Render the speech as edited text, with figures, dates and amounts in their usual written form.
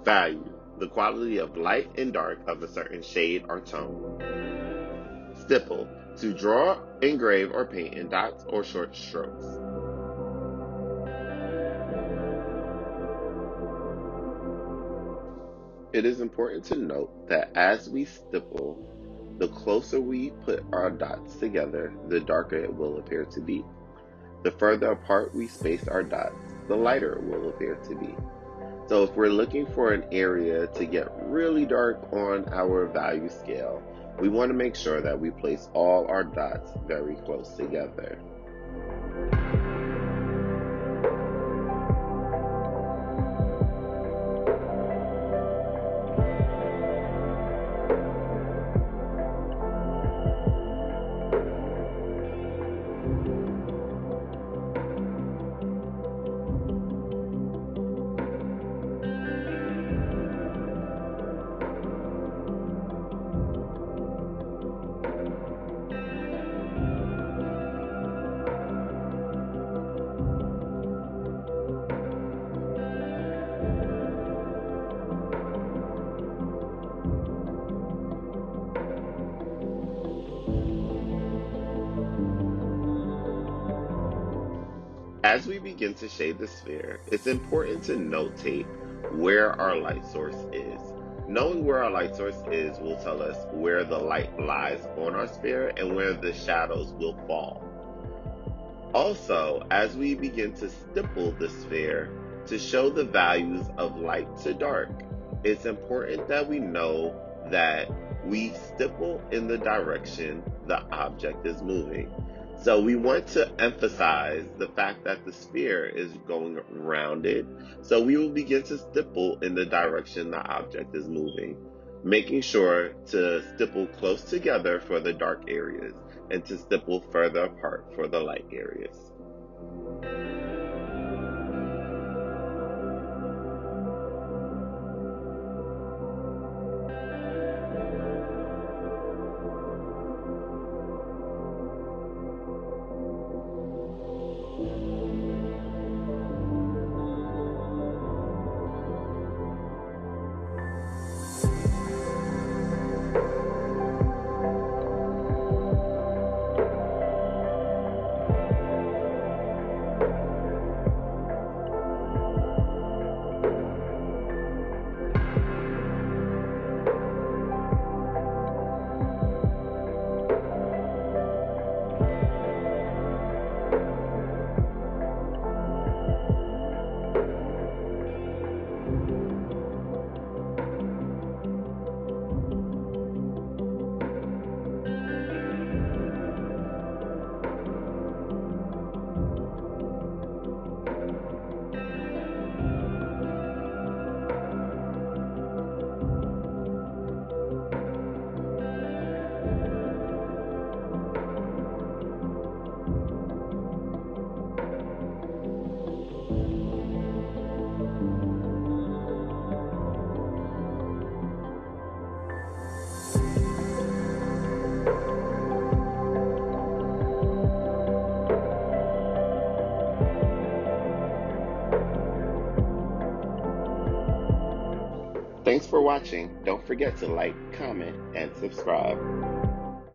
Value: the quality of light and dark of a certain shade or tone. Stipple: to draw, engrave, or paint in dots or short strokes. It is important to note that as we stipple, the closer we put our dots together, the darker it will appear to be. The further apart we space our dots, the lighter it will appear to be. So if we're looking for an area to get really dark on our value scale, we want to make sure that we place all our dots very close together. As we begin to shade the sphere, it's important to notate where our light source is. Knowing where our light source is will tell us where the light lies on our sphere and where the shadows will fall. Also, as we begin to stipple the sphere to show the values of light to dark, it's important that we know that we stipple in the direction the object is moving. So we want to emphasize the fact that the sphere is going rounded. So we will begin to stipple in the direction the object is moving, making sure to stipple close together for the dark areas and to stipple further apart for the light areas. Thanks for watching. Don't forget to like, comment, and subscribe.